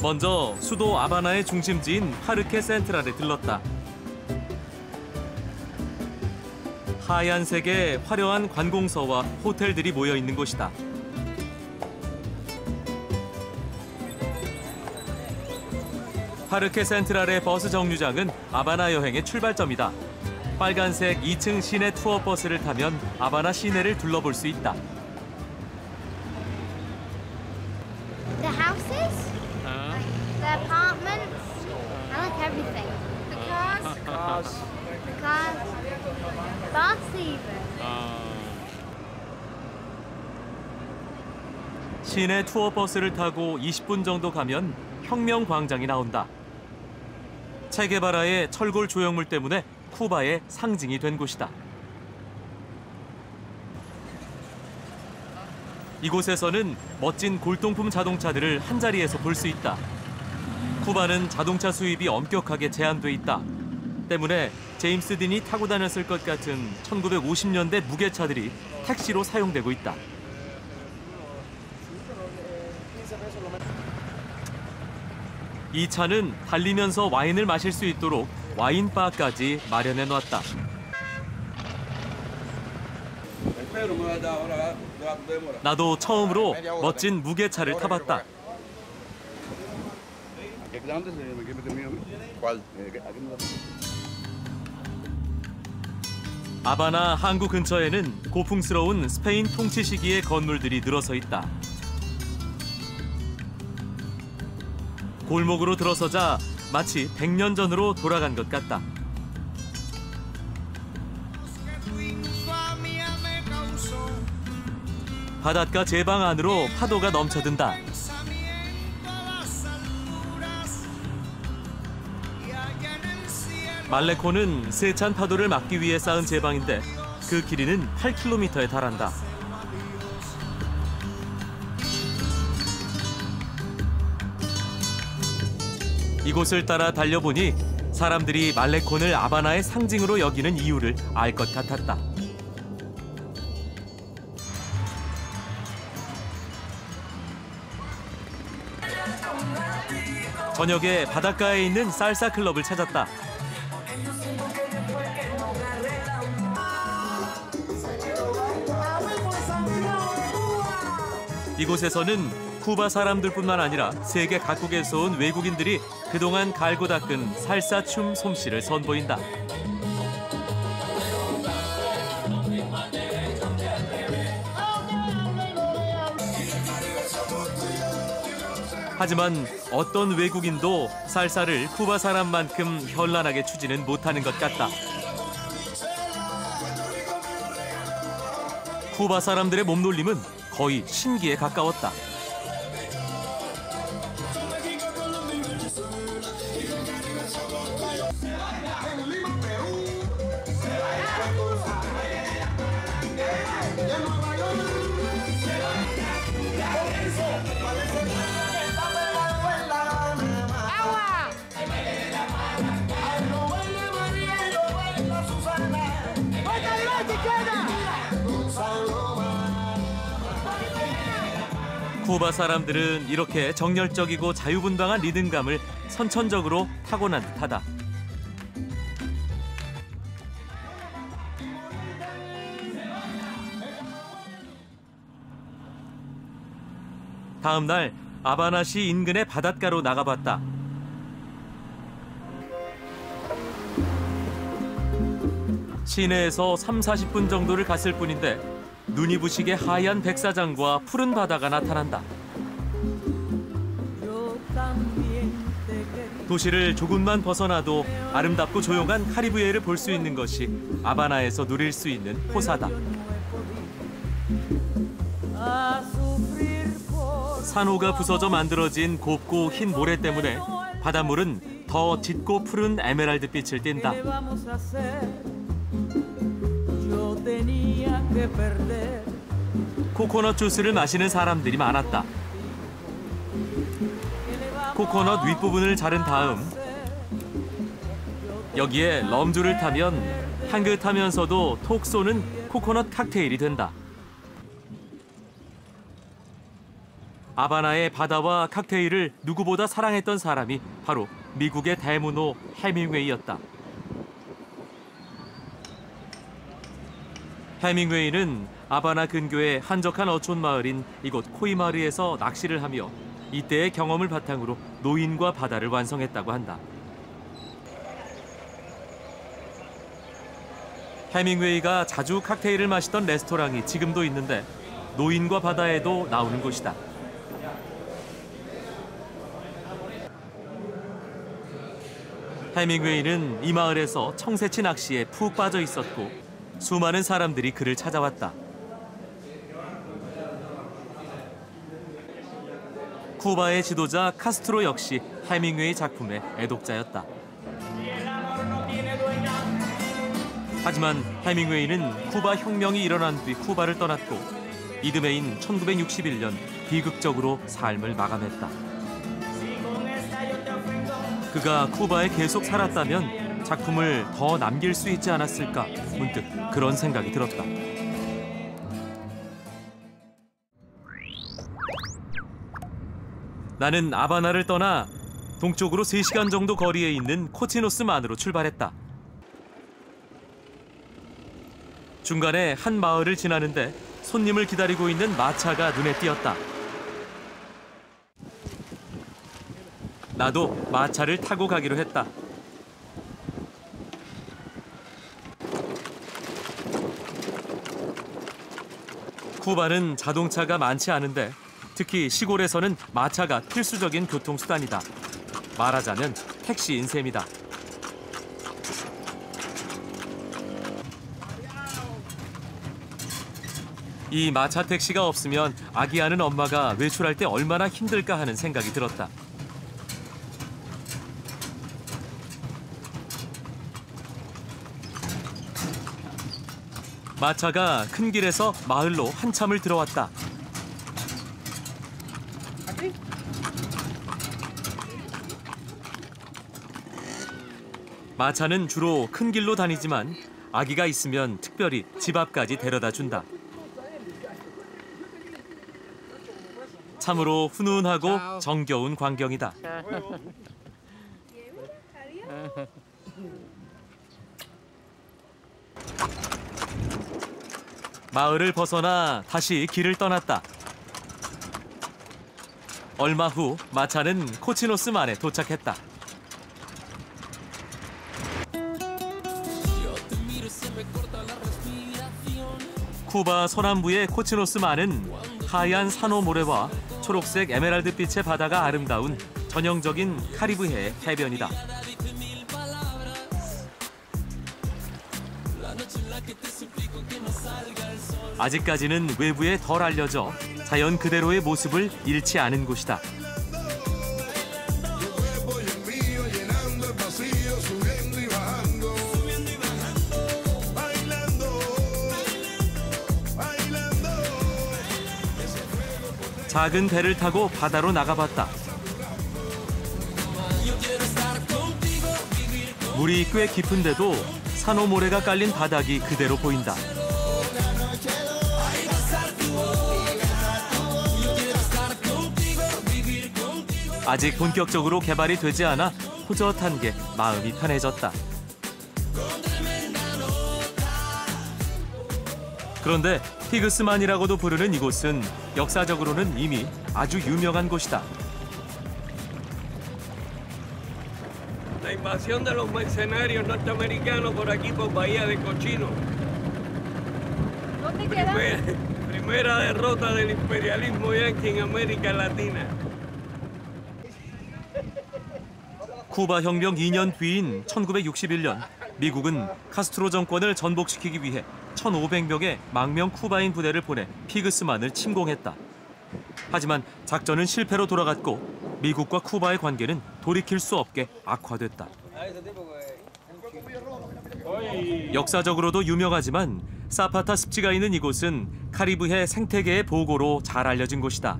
먼저 수도 아바나의 중심지인 파르케 센트랄에 들렀다. 하얀색의 화려한 관공서와 호텔들이 모여 있는 곳이다. 파르케 센트랄의 버스 정류장은 아바나 여행의 출발점이다. 빨간색 2층 시내 투어 버스를 타면 아바나 시내를 둘러볼 수 있다. The houses, the apartments, I like everything. The cars, bus even. 시내 투어 버스를 타고 20분 정도 가면 혁명광장이 나온다. 체게바라의 철골 조형물 때문에 쿠바의 상징이 된 곳이다. 이곳에서는 멋진 골동품 자동차들을 한자리에서 볼 수 있다. 쿠바는 자동차 수입이 엄격하게 제한돼 있다. 때문에 제임스 딘이 타고 다녔을 것 같은 1950년대 무게차들이 택시로 사용되고 있다. 이 차는 달리면서 와인을 마실 수 있도록 와인바까지 마련해 놨다. 나도 처음으로 멋진 무게차를 타봤다. 아바나 항구 근처에는 고풍스러운 스페인 통치 시기의 건물들이 늘어서 있다. 골목으로 들어서자 마치 100년 전으로 돌아간 것 같다. 바닷가 제방 안으로 파도가 넘쳐든다. 말레코는 세찬 파도를 막기 위해 쌓은 제방인데 그 길이는 8km에 달한다. 이곳을 따라 달려보니 사람들이 말레콘을 아바나의 상징으로 여기는 이유를 알 것 같았다. 저녁에 바닷가에 있는 살사 클럽을 찾았다. 이곳에서는 쿠바 사람들뿐만 아니라 세계 각국에서 온 외국인들이 그동안 갈고 닦은 살사춤 솜씨를 선보인다. 하지만 어떤 외국인도 살사를 쿠바 사람만큼 현란하게 추지는 못하는 것 같다. 쿠바 사람들의 몸놀림은 거의 신기에 가까웠다. 쿠바 사람들은 이렇게 정열적이고 자유분방한 리듬감을 선천적으로 타고난 듯하다. 다음 날 아바나시 인근의 바닷가로 나가봤다. 시내에서 30-40분 정도를 갔을 뿐인데 눈이 부시게 하얀 백사장과 푸른 바다가 나타난다. 도시를 조금만 벗어나도 아름답고 조용한 카리브해를 볼 수 있는 것이 아바나에서 누릴 수 있는 호사다. 산호가 부서져 만들어진 곱고 흰 모래 때문에 바닷물은 더 짙고 푸른 에메랄드 빛을 띈다. 코코넛 주스를 마시는 사람들이 많았다. 코코넛 윗부분을 자른 다음 여기에 럼주를 타면 향긋하면서도 톡 쏘는 코코넛 칵테일이 된다. 아바나의 바다와 칵테일을 누구보다 사랑했던 사람이 바로 미국의 대문호 해밍웨이였다. 해밍웨이는 아바나 근교의 한적한 어촌 마을인 이곳 코이마르에서 낚시를 하며 이때의 경험을 바탕으로 노인과 바다를 완성했다고 한다. 해밍웨이가 자주 칵테일을 마시던 레스토랑이 지금도 있는데 노인과 바다에도 나오는 곳이다. 해밍웨이는 이 마을에서 청새치 낚시에 푹 빠져 있었고 수많은 사람들이 그를 찾아왔다. 쿠바의 지도자 카스트로 역시 해밍웨이 작품의 애독자였다. 하지만 해밍웨이는 쿠바 혁명이 일어난 뒤 쿠바를 떠났고 이듬해인 1961년 비극적으로 삶을 마감했다. 그가 쿠바에 계속 살았다면 작품을 더 남길 수 있지 않았을까 문득 그런 생각이 들었다. 나는 아바나를 떠나 동쪽으로 3시간 정도 거리에 있는 코치노스만으로 출발했다. 중간에 한 마을을 지나는데 손님을 기다리고 있는 마차가 눈에 띄었다. 나도 마차를 타고 가기로 했다. 쿠바는 자동차가 많지 않은데 특히 시골에서는 마차가 필수적인 교통수단이다. 말하자면 택시인 셈이다. 이 마차 택시가 없으면 아기하는 엄마가 외출할 때 얼마나 힘들까 하는 생각이 들었다. 마차가 큰 길에서 마을로 한참을 들어왔다. 마차는 주로 큰 길로 다니지만 아기가 있으면 특별히 집 앞까지 데려다 준다. 참으로 훈훈하고 정겨운 광경이다. 마을을 벗어나 다시 길을 떠났다. 얼마 후 마차는 코치노스만에 도착했다. 쿠바 서남부의 코치노스만은 하얀 산호 모래와 초록색 에메랄드빛의 바다가 아름다운 전형적인 카리브해의 해변이다. 아직까지는 외부에 덜 알려져 자연 그대로의 모습을 잃지 않은 곳이다. 작은 배를 타고 바다로 나가봤다. 물이 꽤 깊은데도 산호 모래가 깔린 바닥이 그대로 보인다. 아직 본격적으로 개발이 되지 않아 호젓한 게 마음이 편해졌다. 그런데 피그스만이라고도 부르는 이곳은 역사적으로는 이미 아주 유명한 곳이다. La invasión de los mercenarios norteamericanos por aquí por Bahía de Cochino. ¿Dónde queda? Primera derrota del imperialismo yanqui en América Latina. 쿠바 혁명 2년 뒤인 1961년 미국은 카스트로 정권을 전복시키기 위해 1,500명의 망명 쿠바인 부대를 보내 피그스만을 침공했다. 하지만 작전은 실패로 돌아갔고 미국과 쿠바의 관계는 돌이킬 수 없게 악화됐다. 역사적으로도 유명하지만 사파타 습지가 있는 이곳은 카리브해 생태계의 보고로 잘 알려진 곳이다.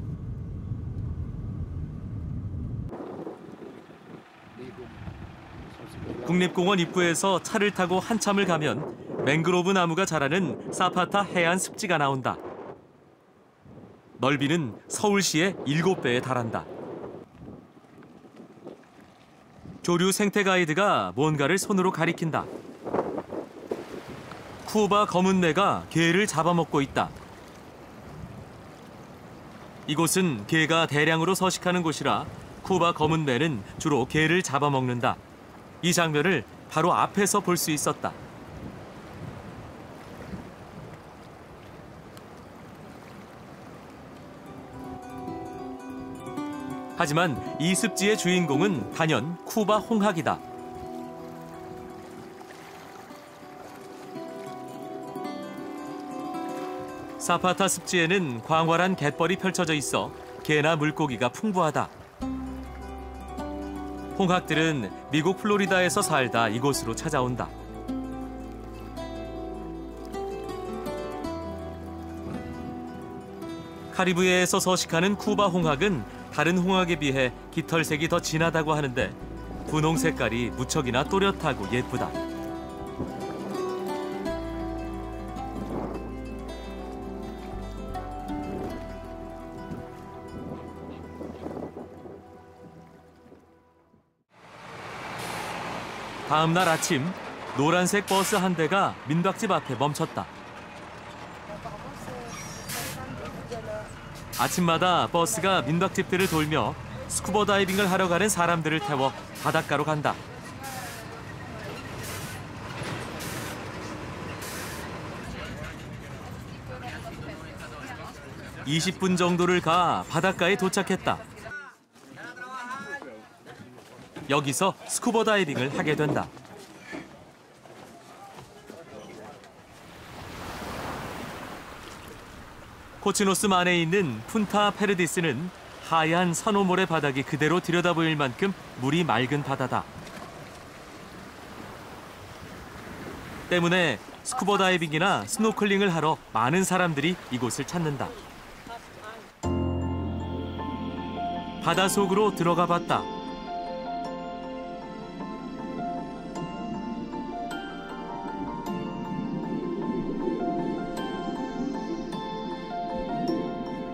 국립공원 입구에서 차를 타고 한참을 가면 맹그로브 나무가 자라는 사파타 해안 습지가 나온다. 넓이는 서울시의 7배에 달한다. 조류 생태 가이드가 뭔가를 손으로 가리킨다. 쿠바 검은매가 게를 잡아먹고 있다. 이곳은 게가 대량으로 서식하는 곳이라 쿠바 검은매는 주로 게를 잡아먹는다. 이 장면을 바로 앞에서 볼 수 있었다. 하지만 이 습지의 주인공은 단연 쿠바 홍학이다. 사파타 습지에는 광활한 갯벌이 펼쳐져 있어 게나 물고기가 풍부하다. 홍학들은 미국 플로리다에서 살다 이곳으로 찾아온다. 카리브해에서 서식하는 쿠바 홍학은 다른 홍학에 비해 깃털색이 더 진하다고 하는데 분홍 색깔이 무척이나 또렷하고 예쁘다. 다음 날 아침, 노란색 버스 한 대가 민박집 앞에 멈췄다. 아침마다 버스가 민박집들을 돌며 스쿠버 다이빙을 하러 가는 사람들을 태워 바닷가로 간다. 20분 정도를 가 바닷가에 도착했다. 여기서 스쿠버 다이빙을 하게 된다. 코치노스 만에 있는 푼타 페르디스는 하얀 산호모래 바닥이 그대로 들여다보일 만큼 물이 맑은 바다다. 때문에 스쿠버 다이빙이나 스노클링을 하러 많은 사람들이 이곳을 찾는다. 바다 속으로 들어가 봤다.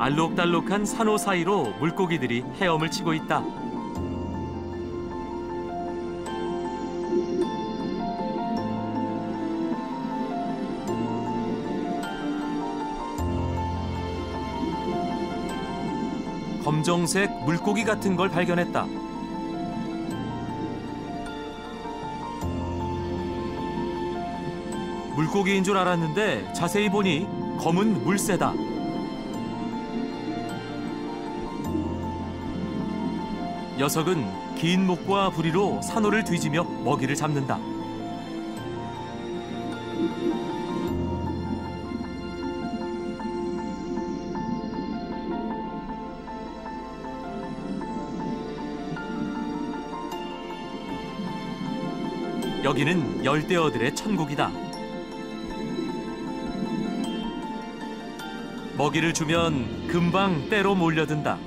알록달록한 산호 사이로 물고기들이 헤엄을 치고 있다. 검정색 물고기 같은 걸 발견했다. 물고기인 줄 알았는데 자세히 보니 검은 물새다. 녀석은 긴 목과 부리로 산호를 뒤지며 먹이를 잡는다. 여기는 열대어들의 천국이다. 먹이를 주면 금방 때로 몰려든다.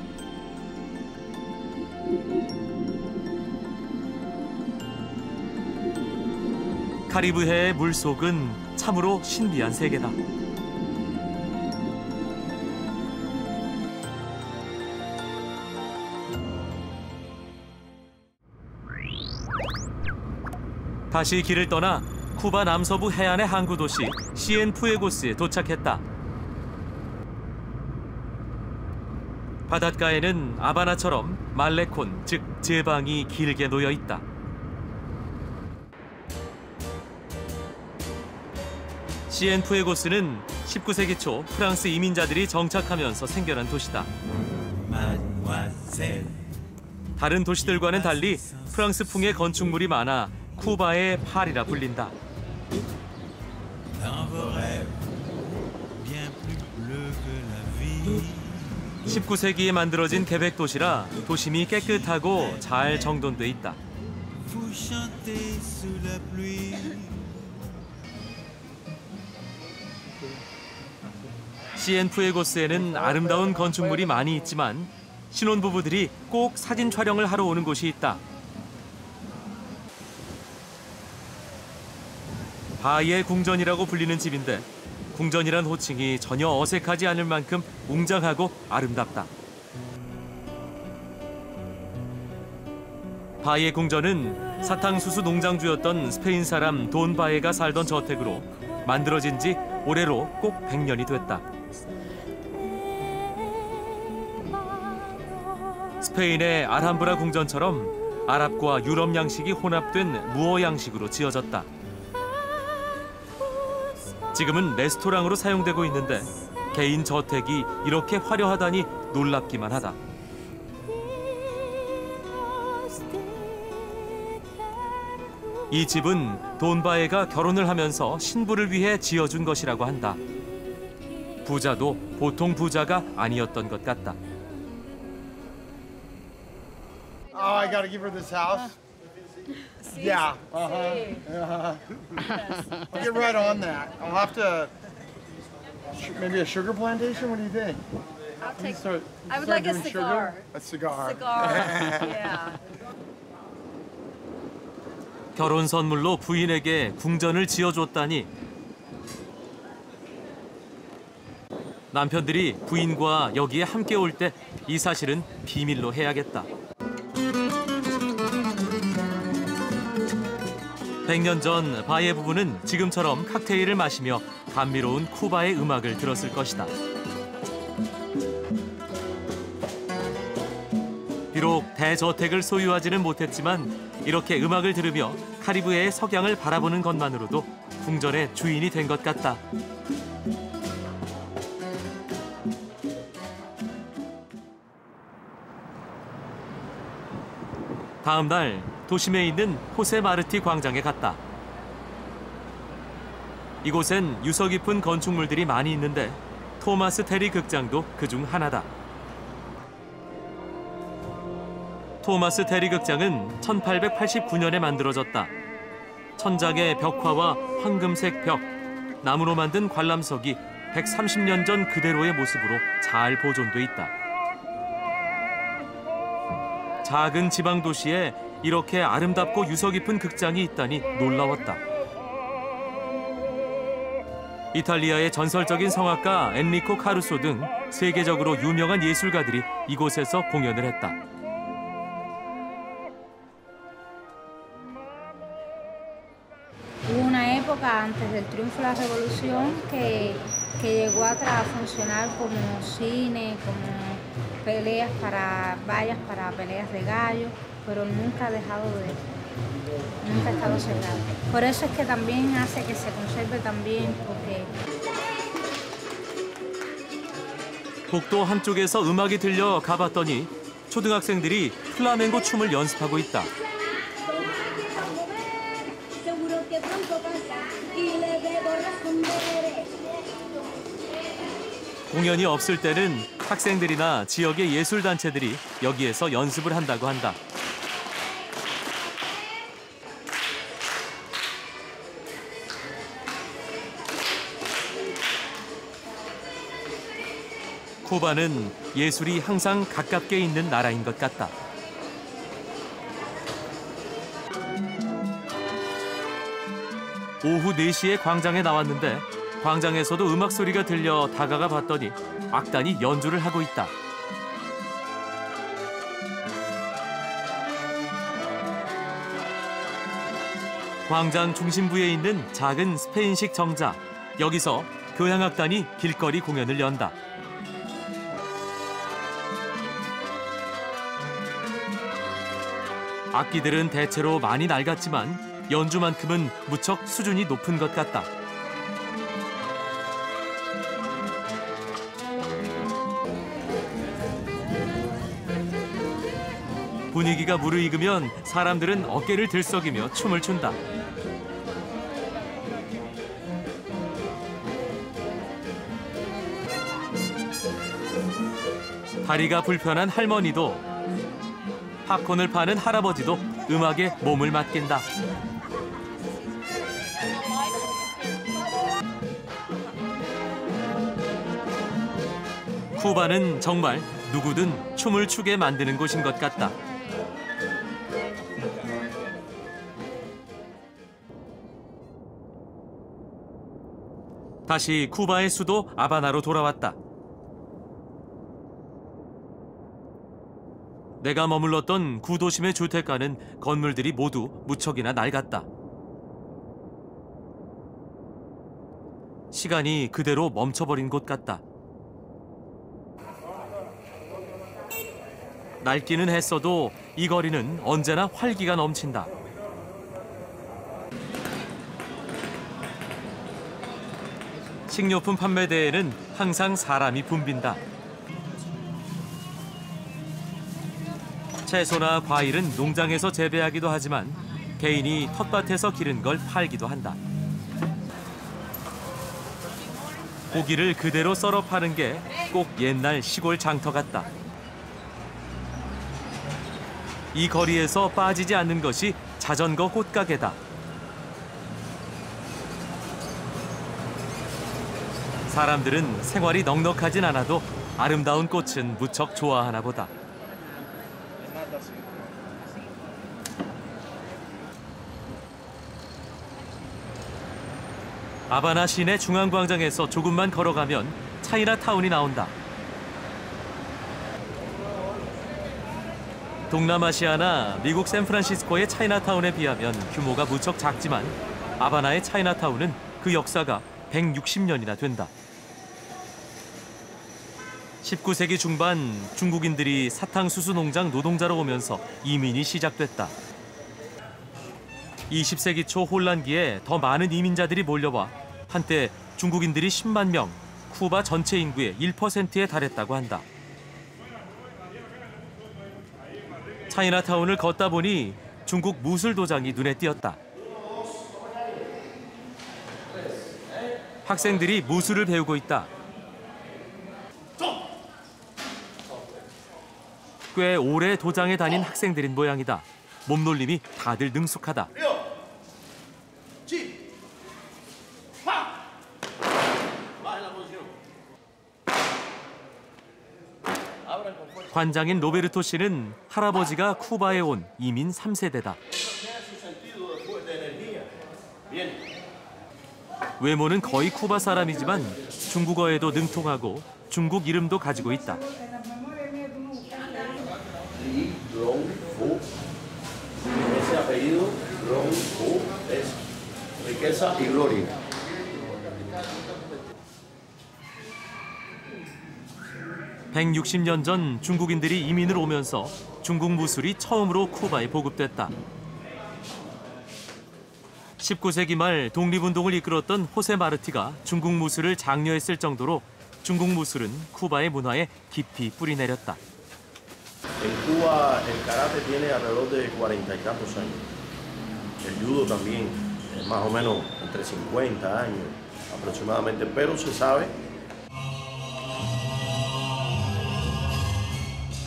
카리브해의 물속은 참으로 신비한 세계다. 다시 길을 떠나 쿠바 남서부 해안의 항구 도시 시엔푸에고스에 도착했다. 바닷가에는 아바나처럼 말레콘, 즉 제방이 길게 놓여 있다. 시엔푸에고스는 19세기 초 프랑스 이민자들이 정착하면서 생겨난 도시다. 다른 도시들과는 달리 프랑스풍의 건축물이 많아 쿠바의 파리라 불린다. 19세기에 만들어진 계백 도시라 도심이 깨끗하고 잘 정돈돼 있다. 시엔푸에고스에는 아름다운 건축물이 많이 있지만 신혼부부들이 꼭 사진 촬영을 하러 오는 곳이 있다. 바이의 궁전이라고 불리는 집인데 궁전이란 호칭이 전혀 어색하지 않을 만큼 웅장하고 아름답다. 바예 궁전은 사탕수수 농장주였던 스페인 사람 돈 바예가 살던 저택으로 만들어진 지 올해로 꼭 100년이 됐다. 스페인의 알함브라 궁전처럼 아랍과 유럽 양식이 혼합된 무어 양식으로 지어졌다. 지금은 레스토랑으로 사용되고 있는데 개인 저택이 이렇게 화려하다니 놀랍기만 하다. 이 집은 돈바에가 결혼을 하면서 신부를 위해 지어준 것이라고 한다. 부자도 보통 부자가 아니었던 것 같다. Oh, I gotta give her this house. Yeah. I'll get right on that. I'll have to. Maybe a sugar plantation. What do you think? I'll take. Start, I would start like a doing cigar. Sugar? A cigar. Cigar. Yeah. 결혼 선물로 부인에게 궁전을 지어줬다니. 남편들이 부인과 여기에 함께 올 때 이 사실은 비밀로 해야겠다. 100년 전 바예 부부는 지금처럼 칵테일을 마시며 감미로운 쿠바의 음악을 들었을 것이다. 비록 대저택을 소유하지는 못했지만 이렇게 음악을 들으며 카리브해의 석양을 바라보는 것만으로도 궁전의 주인이 된 것 같다. 다음 날 도심에 있는 호세 마르티 광장에 갔다. 이곳엔 유서 깊은 건축물들이 많이 있는데 토마스 테리 극장도 그중 하나다. 토마스 테리 극장은 1889년에 만들어졌다. 천장의 벽화와 황금색 벽, 나무로 만든 관람석이 130년 전 그대로의 모습으로 잘 보존돼 있다. 작은 지방 도시에 이렇게 아름답고 유서 깊은 극장이 있다니 놀라웠다. 이탈리아의 전설적인 성악가 엔리코 카루소 등 세계적으로 유명한 예술가들이 이곳에서 공연을 했다. Hubo una época antes del triunfo de la revolución que llegó a funcionar como cine, como peleas para vallas, para peleas de gallos, pero nunca ha estado cerrado. Por eso es que también hace que se conserve también, porque 복도 한쪽에서 음악이 들려 가봤더니 초등학생들이 플라멩고 춤을 연습하고 있다. 공연이 없을 때는 학생들이나 지역의 예술단체들이 여기에서 연습을 한다고 한다. 쿠바는 예술이 항상 가깝게 있는 나라인 것 같다. 오후 4시에 광장에 나왔는데 광장에서도 음악 소리가 들려 다가가 봤더니 악단이 연주를 하고 있다. 광장 중심부에 있는 작은 스페인식 정자. 여기서 교향악단이 길거리 공연을 연다. 악기들은 대체로 많이 낡았지만 연주만큼은 무척 수준이 높은 것 같다. 분위기가 무르익으면 사람들은 어깨를 들썩이며 춤을 춘다. 다리가 불편한 할머니도 팝콘을 파는 할아버지도 음악에 몸을 맡긴다. 쿠바는 정말 누구든 춤을 추게 만드는 곳인 것 같다. 다시 쿠바의 수도 아바나로 돌아왔다. 내가 머물렀던 구도심의 주택가는 건물들이 모두 무척이나 낡았다. 시간이 그대로 멈춰버린 곳 같다. 낡기는 했어도 이 거리는 언제나 활기가 넘친다. 식료품 판매대에는 항상 사람이 붐빈다. 채소나 과일은 농장에서 재배하기도 하지만 개인이 텃밭에서 기른 걸 팔기도 한다. 고기를 그대로 썰어 파는 게 꼭 옛날 시골 장터 같다. 이 거리에서 빠지지 않는 것이 자전거 꽃가게다. 사람들은 생활이 넉넉하진 않아도 아름다운 꽃은 무척 좋아하나 보다. 아바나 시내 중앙광장에서 조금만 걸어가면 차이나타운이 나온다. 동남아시아나 미국 샌프란시스코의 차이나타운에 비하면 규모가 무척 작지만 아바나의 차이나타운은 그 역사가 160년이나 된다. 19세기 중반 중국인들이 사탕수수 농장 노동자로 오면서 이민이 시작됐다. 20세기 초 혼란기에 더 많은 이민자들이 몰려와 한때 중국인들이 10만 명, 쿠바 전체 인구의 1%에 달했다고 한다. 차이나타운을 걷다 보니 중국 무술 도장이 눈에 띄었다. 학생들이 무술을 배우고 있다. 꽤 오래 도장에 다닌 학생들인 모양이다. 몸놀림이 다들 능숙하다. 관장인 로베르토 씨는 할아버지가 쿠바에 온 이민 3세대다. 외모는 거의 쿠바 사람이지만 중국어에도 능통하고 중국 이름도 가지고 있다. (160년) 전 중국인들이 이민을 오면서 중국 무술이 처음으로 쿠바에 보급됐다. 19세기 말 독립운동을 이끌었던 호세 마르티가 중국 무술을 장려했을 정도로 중국 무술은 쿠바의 문화에 깊이 뿌리내렸다. En Cuba el karate tiene alrededor de 40 y tantos años. El judo también, más o menos entre 50 años aproximadamente, pero se sabe.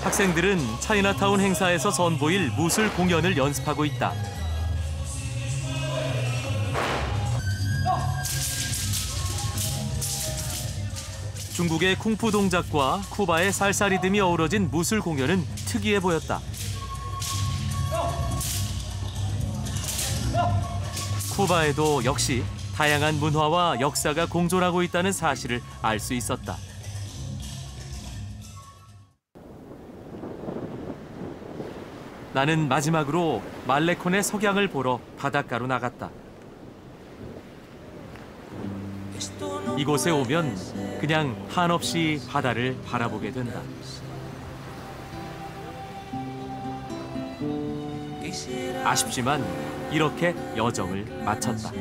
학생들은 차이나타운 행사에서 선보일 무술 공연을 연습하고 있다. 중국의 쿵푸 동작과 쿠바의 살사 리듬이 어우러진 무술 공연은 특이해 보였다. 쿠바에도 역시 다양한 문화와 역사가 공존하고 있다는 사실을 알 수 있었다. 나는 마지막으로 말레콘의 석양을 보러 바닷가로 나갔다. 이곳에 오면 그냥 한없이 바다를 바라보게 된다. 아쉽지만 이렇게 여정을 마쳤다.